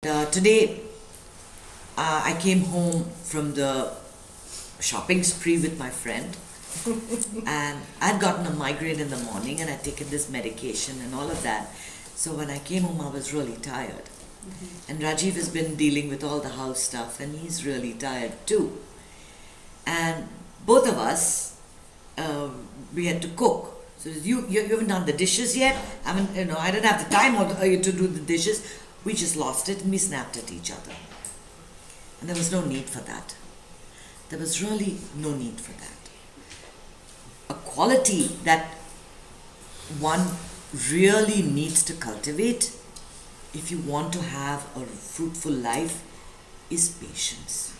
Today, I came home from the shopping spree with my friend, and I'd gotten a migraine in the morning, and I'd taken this medication and all of that. So when I came home, I was really tired. And Rajiv has been dealing with all the house stuff, and he's really tired too. And both of us, we had to cook. So you haven't done the dishes yet. I mean, I didn't have the time to do the dishes. We just lost it and we snapped at each other. And there was no need for that. There was really no need for that. A quality that one really needs to cultivate if you want to have a fruitful life is patience.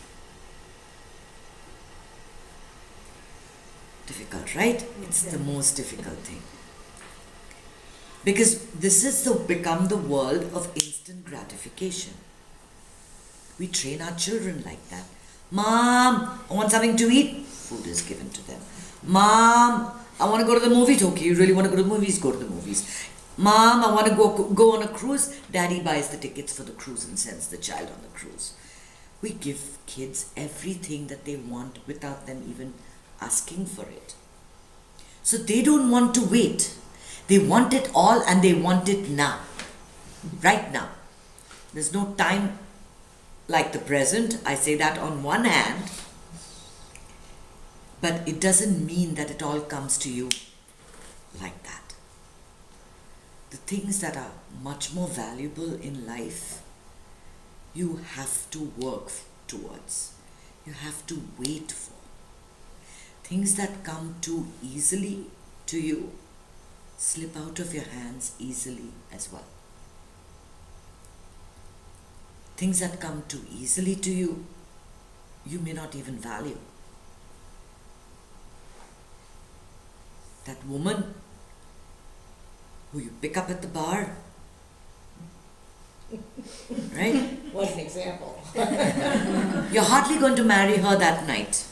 Difficult, right? It's the most difficult thing. Because this has become the world of instant gratification. We train our children like that. Mom, I want something to eat. Food is given to them. Mom, I want to go to the movies. Okay, you really want to go to the movies? Go to the movies. Mom, I want to go on a cruise. Daddy buys the tickets for the cruise and sends the child on the cruise. We give kids everything that they want without them even asking for it. So they don't want to wait. They want it all and they want it now. Right now. There's no time like the present. I say that on one hand, but it doesn't mean that it all comes to you like that. The things that are much more valuable in life, you have to work towards. You have to wait for. Things that come too easily to you slip out of your hands easily as well. Things that come too easily to you, you may not even value. That woman who you pick up at the bar, right? What an example. You're hardly going to marry her that night.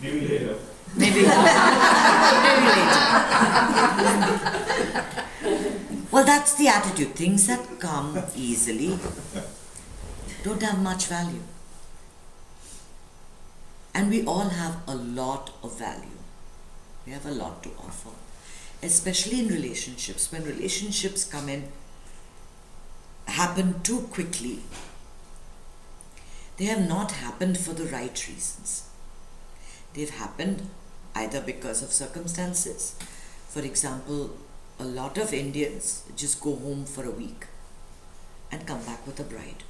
Maybe later. Maybe later. Well, that's the attitude. Things that come easily don't have much value. And we all have a lot of value. We have a lot to offer. Especially in relationships. When relationships happen too quickly, they have not happened for the right reasons. They've happened either because of circumstances. For example, a lot of Indians just go home for a week and come back with a bride.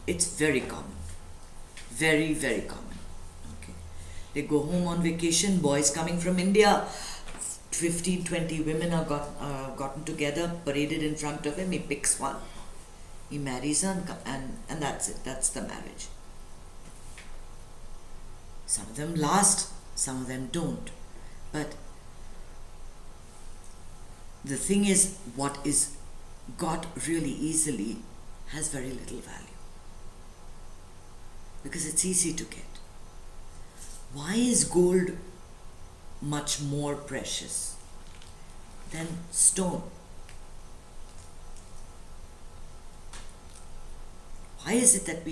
It's very common. Very, very common. Okay. They go home on vacation, boys coming from India, 15, 20 women are gotten together, paraded in front of him, he picks one, he marries her and that's it, that's the marriage. Some of them last, some of them don't. But the thing is, what is got really easily has very little value. Because it's easy to get. Why is gold much more precious than stone? Why is it that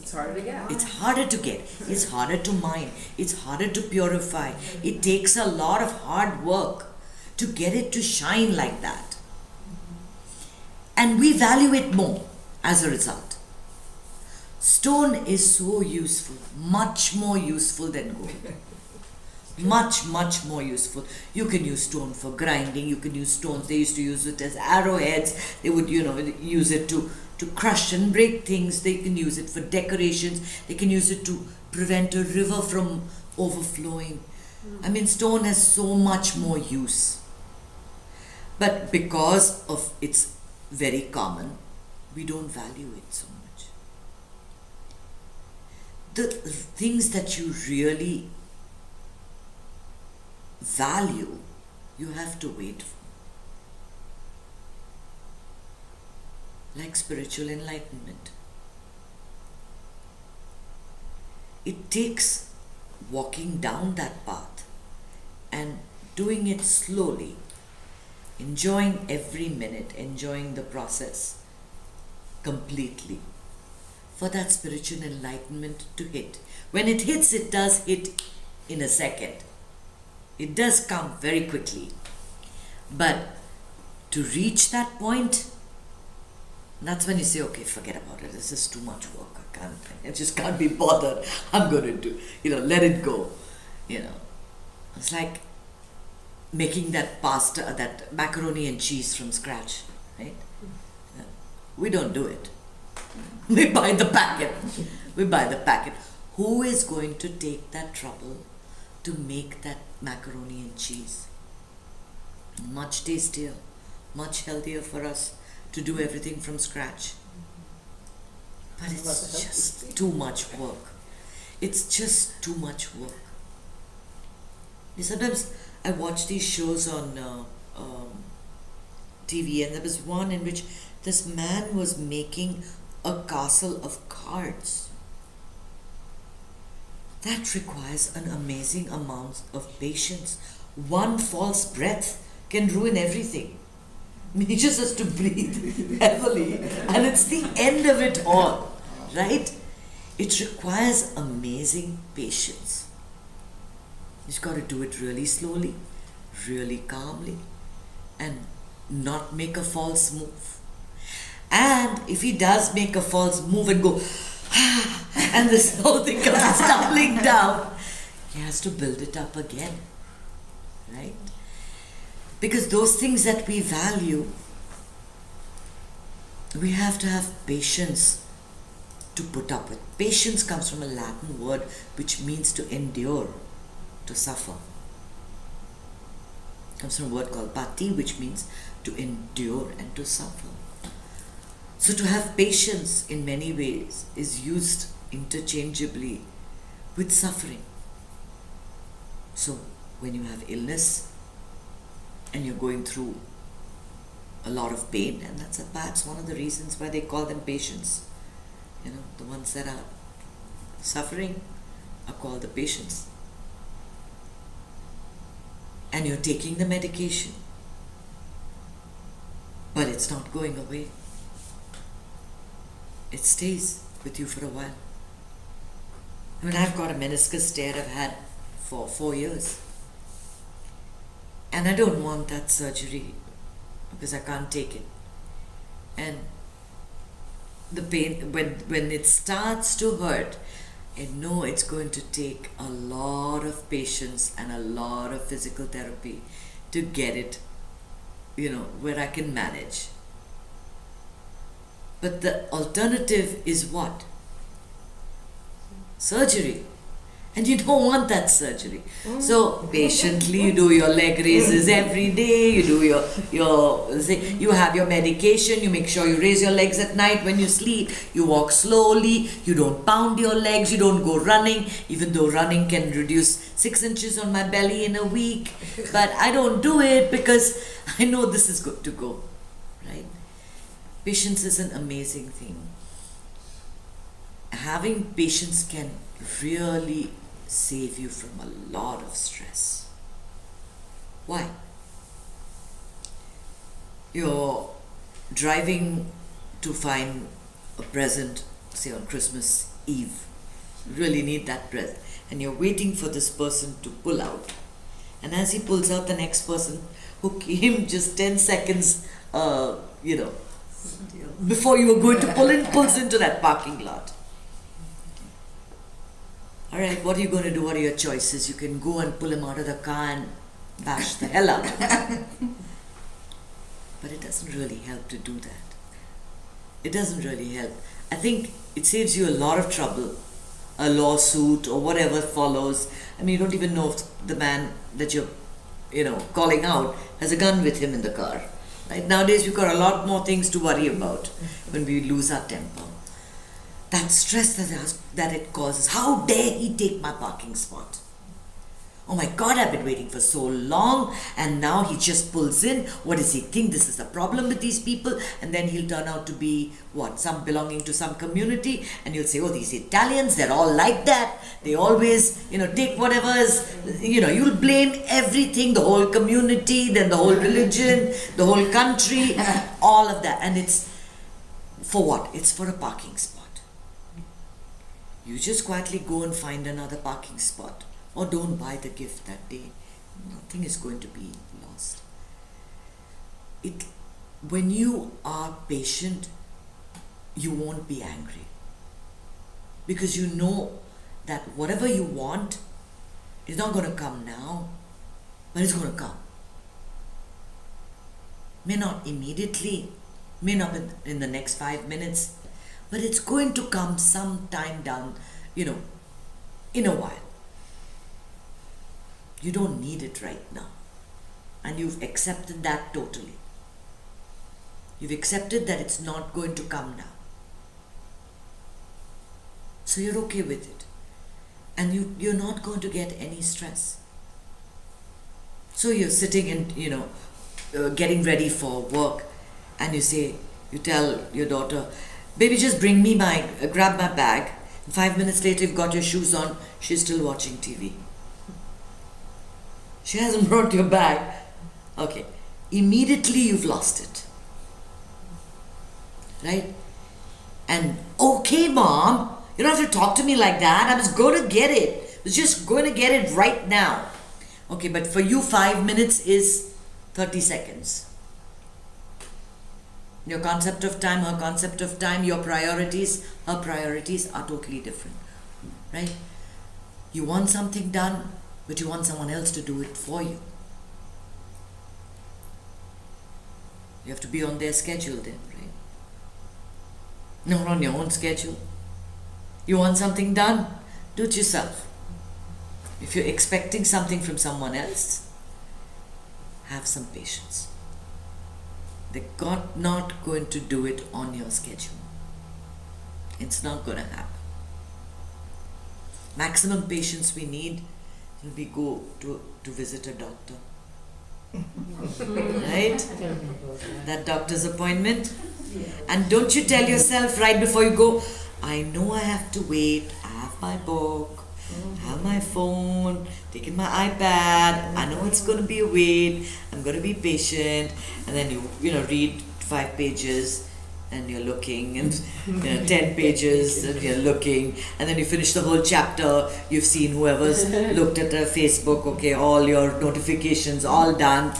It's harder to get. it's harder to get, it's harder to mine, it's harder to purify. It takes a lot of hard work to get it to shine like that. And we value it more as a result. Stone is so useful, much more useful than gold. Much, much more useful. You can use stone for grinding, you can use stones. They used to use it as arrowheads. They would, use it to crush and break things. They can use it for decorations. They can use it to prevent a river from overflowing. I mean, stone has so much more use. But because of its very common, we don't value it so much. The things that you really value, you have to wait for. Like spiritual enlightenment. It takes walking down that path and doing it slowly, enjoying every minute, enjoying the process completely for that spiritual enlightenment to hit. When it hits, it does hit in a second. It does come very quickly. But to reach that point, that's when you say, okay, forget about it. This is too much work. I just can't be bothered. I'm going to do, let it go. It's like making that pasta, that macaroni and cheese from scratch, right? We don't do it. We buy the packet. Who is going to take that trouble to make that macaroni and cheese? Much tastier, much healthier for us to do everything from scratch. But it's just too much work. It's just too much work. Sometimes I watch these shows on TV, and there was one in which this man was making a castle of cards. That requires an amazing amount of patience. One false breath can ruin everything. He just has to breathe heavily, and it's the end of it all, right? It requires amazing patience. He's got to do it really slowly, really calmly, and not make a false move. And if he does make a false move and go, and this whole thing comes tumbling down, he has to build it up again, right? Because those things that we value, we have to have patience to put up with. Patience comes from a Latin word which means to endure, to suffer. It comes from a word called pati, which means to endure and to suffer. So to have patience in many ways is used interchangeably with suffering. So when you have illness and you're going through a lot of pain, and that's one of the reasons why they call them patients. The ones that are suffering are called the patients. And you're taking the medication, but it's not going away. It stays with you for a while. I've got a meniscus tear I've had for 4 years. And I don't want that surgery because I can't take it. And the pain, when it starts to hurt, I know it's going to take a lot of patience and a lot of physical therapy to get it, where I can manage. But the alternative is what? Surgery. And you don't want that surgery. So patiently you do your leg raises every day, you do you have your medication, you make sure you raise your legs at night when you sleep, you walk slowly, you don't pound your legs, you don't go running, even though running can reduce 6 inches on my belly in a week. But I don't do it because I know this is good to go, right? Patience is an amazing thing. Having patience can really save you from a lot of stress. Why? You're driving to find a present, say on Christmas Eve. You really need that present. And you're waiting for this person to pull out. And as he pulls out, the next person who came just 10 seconds, before you were going to pull in, pulls into that parking lot. All right, what are you going to do? What are your choices? You can go and pull him out of the car and bash the hell out of him. But it doesn't really help to do that. It doesn't really help. I think it saves you a lot of trouble, a lawsuit or whatever follows. You don't even know if the man that you're, calling out has a gun with him in the car. Right? Nowadays, we've got a lot more things to worry about when we lose our temper. That stress that it causes. How dare he take my parking spot? Oh my God, I've been waiting for so long and now he just pulls in. What does he think? This is the problem with these people? And then he'll turn out to be, some belonging to some community, and you'll say, oh, these Italians, they're all like that. They always, take whatever is, you'll blame everything, the whole community, then the whole religion, the whole country, all of that. And it's For what? It's for a parking spot. You just quietly go and find another parking spot, or don't buy the gift that day. Nothing is going to be lost. When you are patient, you won't be angry, because you know that whatever you want is not going to come now, but it's going to come. May not immediately, may not in the next 5 minutes, but it's going to come sometime down, in a while. You don't need it right now. And you've accepted that totally. You've accepted that it's not going to come now. So you're okay with it. And you're not going to get any stress. So you're sitting and, getting ready for work, and you tell your daughter, baby, just grab my bag. 5 minutes later, you've got your shoes on, she's still watching TV. She hasn't brought your bag. Okay. Immediately you've lost it. Right? And, okay, Mom, you don't have to talk to me like that. I was going to get it. I was just going to get it right now. Okay, but for you, 5 minutes is 30 seconds. Your concept of time, her concept of time, your priorities, her priorities are totally different. Right? You want something done, but you want someone else to do it for you. You have to be on their schedule then, right? Not on your own schedule. You want something done, do it yourself. If you're expecting something from someone else, have some patience. They're not going to do it on your schedule. It's not going to happen. Maximum patience we need when we go to visit a doctor. Right? That doctor's appointment. And don't you tell yourself right before you go, I know I have to wait, I have my book, I have my phone, taking my iPad, I know it's going to be a wait, I'm going to be patient, and then you read 5 pages and you're looking, and 10 pages and you're looking, and then you finish the whole chapter, you've seen whoever's looked at their Facebook, okay, all your notifications all done.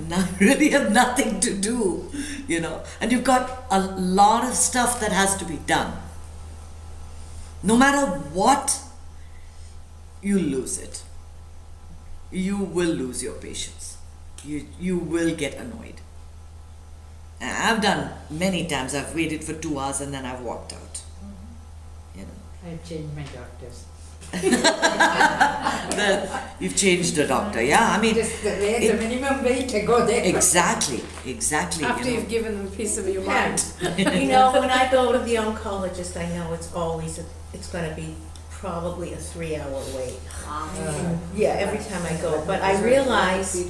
Now you really have nothing to do, and you've got a lot of stuff that has to be done. No matter what, you lose it. You will lose your patience. You will get annoyed. And I've done many times. I've waited for 2 hours and then I've walked out. I've changed my doctors. You've changed the doctor, yeah. I mean, Just the minimum wait to go there. exactly. After you've given them a piece of your mind. When I go to the oncologist, I know it's going to be probably a 3-hour wait. Yeah, every time I go. But I realize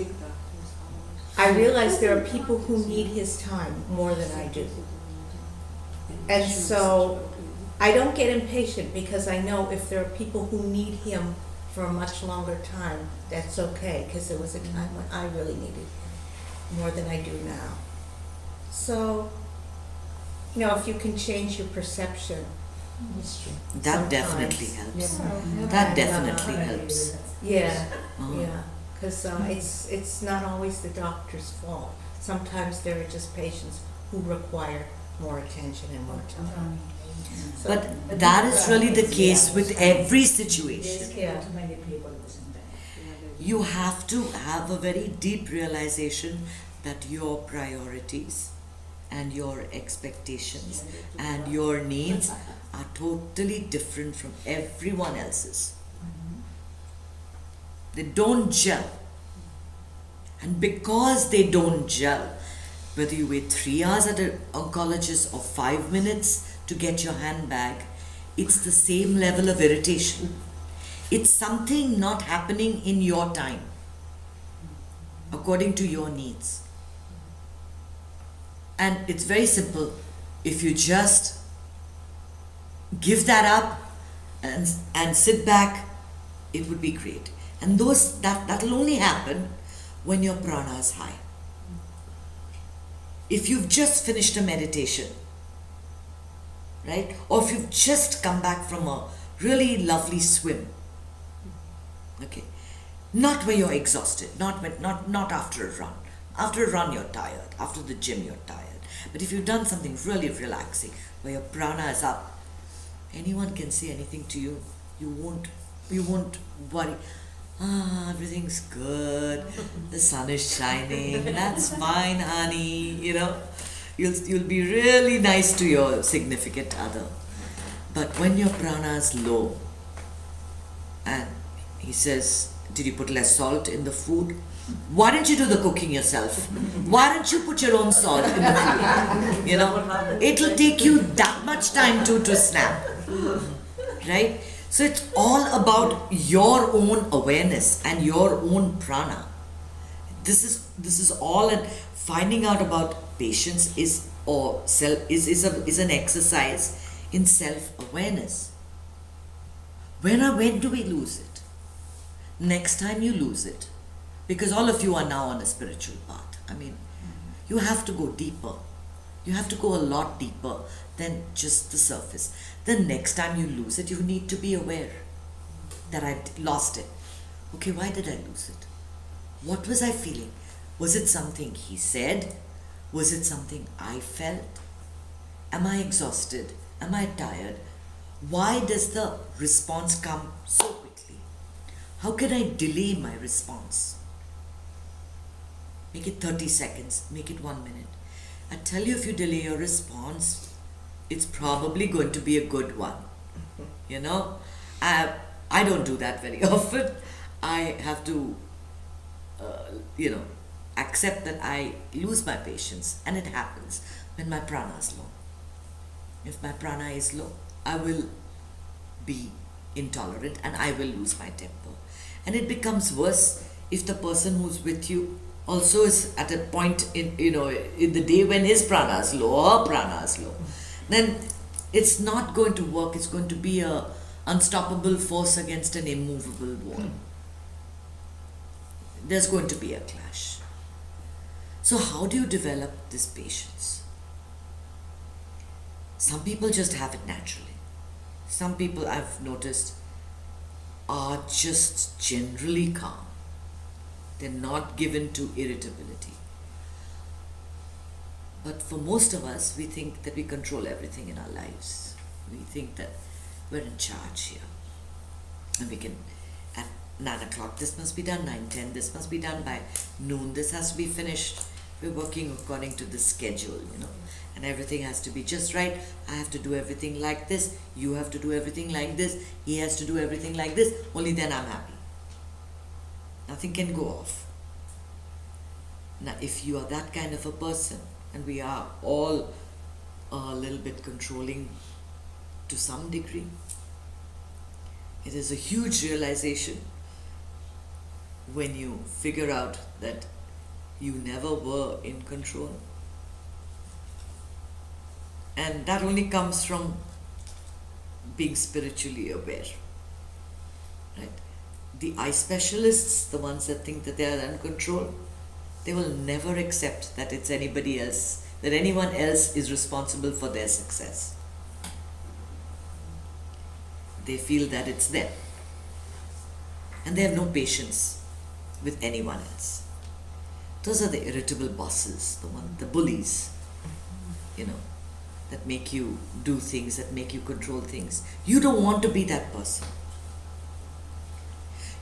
there are people who need his time more than I do. And so I don't get impatient, because I know if there are people who need him for a much longer time, that's okay, because there was a time when I really needed him more than I do now. So, if you can change your perception, That definitely helps. That definitely helps. yeah, because it's not always the doctor's fault. Sometimes there are just patients who require more attention and more time. So, But that is really the case with every situation. yeah. You have to have a very deep realization that your priorities and your expectations and your needs are totally different from everyone else's. They don't gel. And because they don't gel, whether you wait 3 hours at an oncologist or 5 minutes to get your handbag, it's the same level of irritation. It's something not happening in your time, according to your needs. And it's very simple. If you just give that up and sit back, it would be great. And that'll only happen when your prana is high. If you've just finished a meditation right? Or if you've just come back from a really lovely swim, okay? Not where you're exhausted, not after a run. After a run, you're tired. After the gym, you're tired. But if you've done something really relaxing, where your prana is up, anyone can say anything to you. You won't worry. Everything's good. The sun is shining. That's fine, honey. You'll be really nice to your significant other. But when your prana is low, and he says, did you put less salt in the food? Why don't you do the cooking yourself? Why don't you put your own salt in the food? It'll take you that much time to snap, right? So it's all about your own awareness and your own prana. This is all, and finding out about patience is an exercise in self-awareness. When do we lose it? Next time you lose it. Because all of you are now on a spiritual path. I mean, you have to go deeper. You have to go a lot deeper than just the surface. The next time you lose it, you need to be aware that I lost it. Okay, why did I lose it? What was I feeling? Was it something he said? Was it something I felt? Am I exhausted? Am I tired? Why does the response come so quickly? How can I delay my response? Make it 30 seconds, make it 1 minute. I tell you, if you delay your response, it's probably going to be a good one. I don't do that very often. I have to, accept that I lose my patience, and it happens when my prana is low. If my prana is low, I will be intolerant and I will lose my temper. And it becomes worse if the person who's with you also is at a point in the day when his prana is low or her prana is low. Then it's not going to work. It's going to be a unstoppable force against an immovable wall. There's going to be a clash. So how do you develop this patience? Some people just have it naturally. Some people, I've noticed, are just generally calm. They're not given to irritability. But for most of us, we think that we control everything in our lives. We think that we're in charge here. And we can, at 9 o'clock, this must be done, 9:10, this must be done by noon, this has to be finished. We're working according to the schedule, and everything has to be just right. I have to do everything like this, you have to do everything like this, he has to do everything like this, only then I'm happy. Nothing can go off. Now, if you are that kind of a person, and we are all a little bit controlling to some degree, it is a huge realization when you figure out that you never were in control. And that only comes from being spiritually aware, right? The eye specialists, the ones that think that they are in control, they will never accept that it's anybody else, that anyone else is responsible for their success. They feel that it's them. And they have no patience with anyone else. Those are the irritable bosses, the bullies, that make you do things, that make you control things. You don't want to be that person.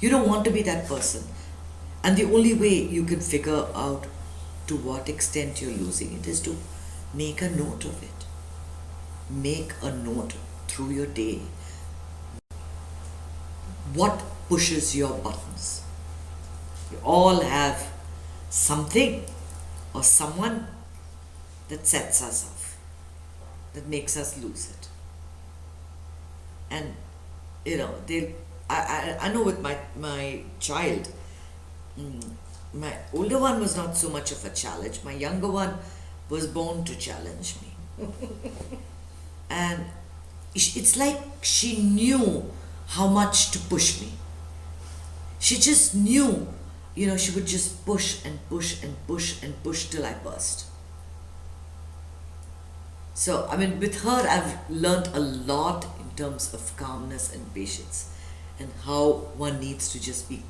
You don't want to be that person. And the only way you can figure out to what extent you're losing it is to make a note of it. Make a note through your day. What pushes your buttons? We all have something or someone that sets us off, that makes us lose it. And I know with my child, my older one was not so much of a challenge. My younger one was born to challenge me. And it's like she knew how much to push me. She just knew, she would just push and push and push and push till I burst. So, I mean, with her, I've learnt a lot in terms of calmness and patience, and how one needs to just be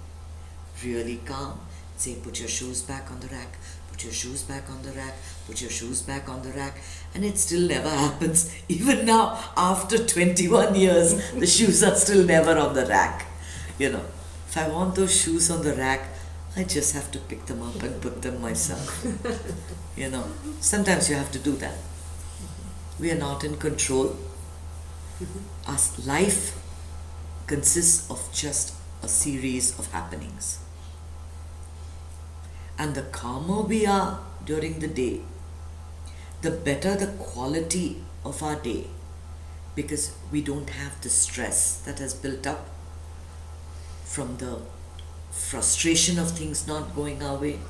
really calm. Say, put your shoes back on the rack, put your shoes back on the rack, put your shoes back on the rack, and it still never happens. Even now, after 21 years, the shoes are still never on the rack. You know, if I want those shoes on the rack, I just have to pick them up and put them myself. You know, sometimes you have to do that. We are not in control. Our life consists of just a series of happenings. And the calmer we are during the day, the better the quality of our day, because we don't have the stress that has built up from the frustration of things not going our way.